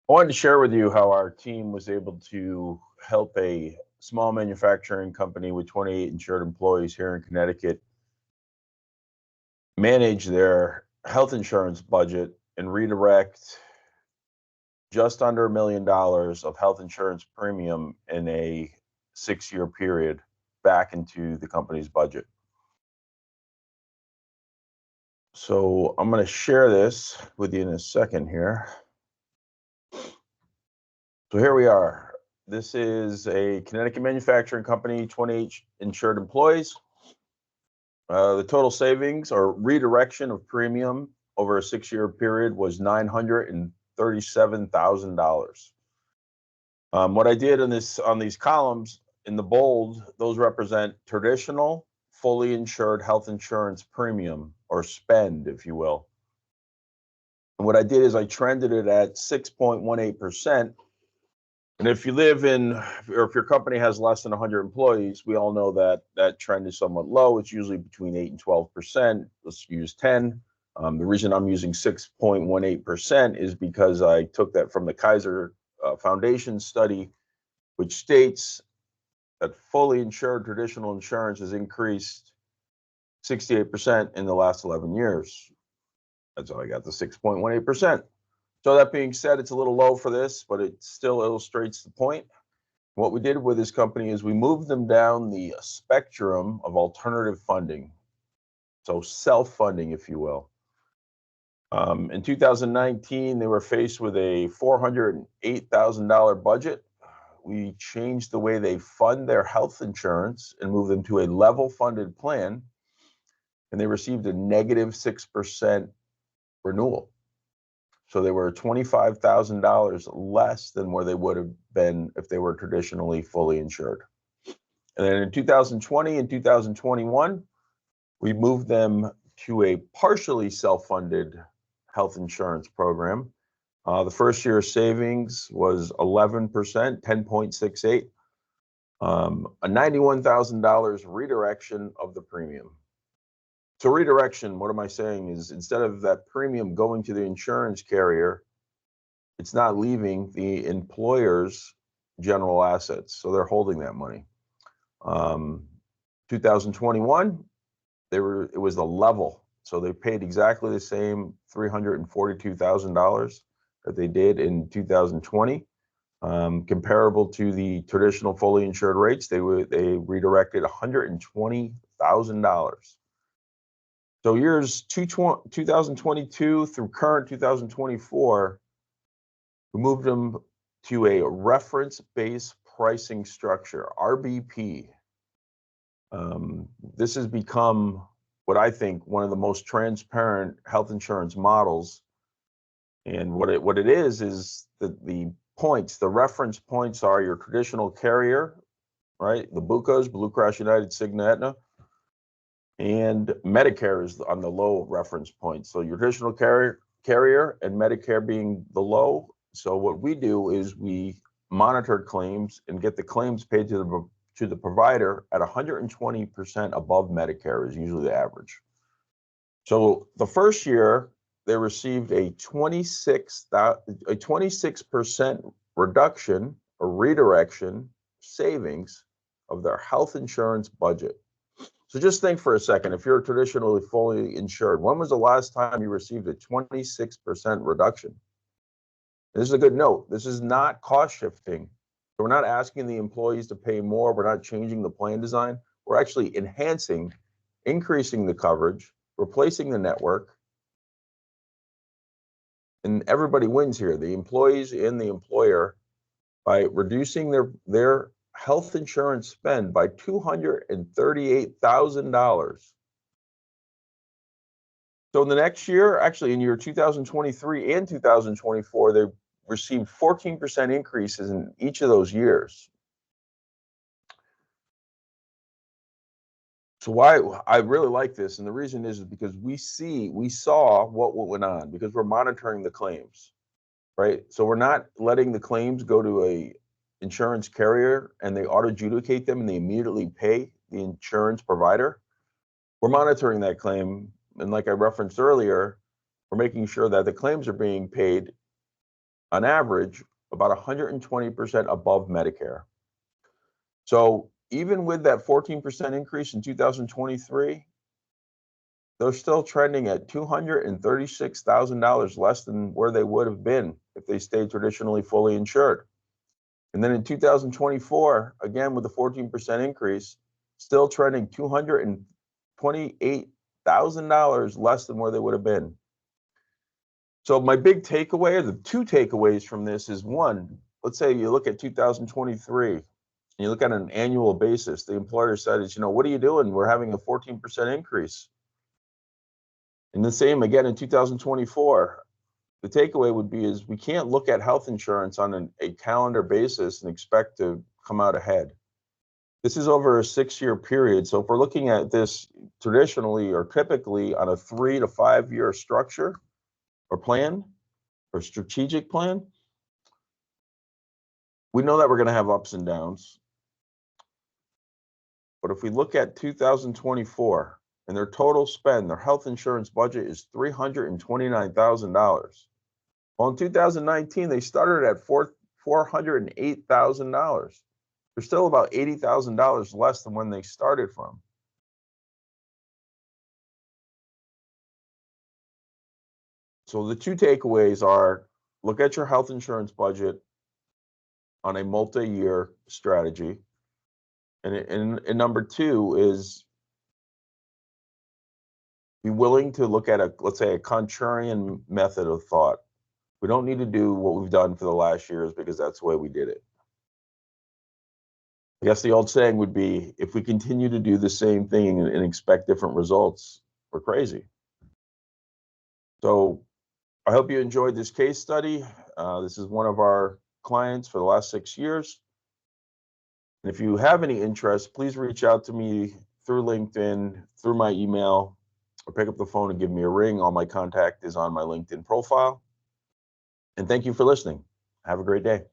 I wanted to share with you how our team was able to help a small manufacturing company with 28 insured employees here in Connecticut manage their health insurance budget and redirect just under $1 million of health insurance premium in a 6-year period back into the company's budget. So I'm going to share this with you in a second here. So here we are. This is a Connecticut manufacturing company, 28 insured employees. The total savings or redirection of premium over a 6-year period was $937,000. What I did on these columns in the bold, those represent traditional, fully insured health insurance premium or spend, if you will. And what I did is I trended it at 6.18%. And if you live in, or if your company has less than 100 employees, we all know that that trend is somewhat low. It's usually between 8 and 12%. Let's use 10. The reason I'm using 6.18% is because I took that from the K.I.S.S Foundation study, which states that fully insured traditional insurance has increased 68% in the last 11 years. That's how I got the 6.18%. So that being said, it's a little low for this, but it still illustrates the point. What we did with this company is we moved them down the spectrum of alternative funding, so self-funding, if you will. In 2019, they were faced with a $408,000 budget. We changed the way they fund their health insurance and moved them to a level funded plan, and they received a negative 6% renewal. So they were $25,000 less than where they would have been if they were traditionally fully insured. And then in 2020 and 2021, we moved them to a partially self-funded health insurance program. The first year savings was 11%, 10.68, a $91,000 redirection of the premium. So redirection, what am I saying is instead of that premium going to the insurance carrier, it's not leaving the employer's general assets. So they're holding that money. 2021, it was the level. So they paid exactly the same $342,000 that they did in 2020. Comparable to the traditional fully insured rates, they redirected $120,000. So years 2022 through current 2024, we moved them to a reference-based pricing structure, RBP. This has become what I think one of the most transparent health insurance models. And what it is the points, the reference points are your traditional carrier, right? The BUCAs, Blue Cross United, Cigna, Aetna. And Medicare is on the low reference point. So your traditional carrier and Medicare being the low. So what we do is we monitor claims and get the claims paid to the provider at 120% above Medicare is usually the average. So the first year they received a 26% reduction or redirection savings of their health insurance budget. So just think for a second, if you're traditionally fully insured, when was the last time you received a 26% reduction? This is a good note. This is not cost shifting. We're not asking the employees to pay more. We're not changing the plan design. We're actually enhancing, increasing the coverage, replacing the network. And everybody wins here, the employees and the employer, by reducing their health insurance spend by $238,000. So in the next year, actually in year 2023 and 2024, they received 14% increases in each of those years. So why I really like this, and the reason is because we saw what went on because we're monitoring the claims, right? So we're not letting the claims go to a insurance carrier and they auto adjudicate them and they immediately pay the insurance provider. We're monitoring that claim, and like I referenced earlier, we're making sure that the claims are being paid on average, about 120% above Medicare. So even with that 14% increase in 2023, they're still trending at $236,000 less than where they would have been if they stayed traditionally fully insured. And then in 2024, again with the 14% increase, still trending $228,000 less than where they would have been. So my big takeaway, or the two takeaways from this, is one, let's say you look at 2023 and you look at an annual basis, the employer said, what are you doing? We're having a 14% increase. And the same again in 2024. The takeaway would be is we can't look at health insurance on a calendar basis and expect to come out ahead. This is over a 6-year period. So if we're looking at this traditionally or typically on a 3 to 5 year structure or plan or strategic plan, we know that we're going to have ups and downs. But if we look at 2024 and their total spend, their health insurance budget is $329,000. Well, in 2019, they started at $408,000. They're still about $80,000 less than when they started from. So the two takeaways are, look at your health insurance budget on a multi-year strategy. And number two is be willing to look at let's say a contrarian method of thought. We don't need to do what we've done for the last years because that's the way we did it. I guess the old saying would be, if we continue to do the same thing and expect different results, we're crazy. So I hope you enjoyed this case study. This is one of our clients for the last 6 years. And if you have any interest, please reach out to me through LinkedIn, through my email, or pick up the phone and give me a ring. All my contact is on my LinkedIn profile. And thank you for listening. Have a great day.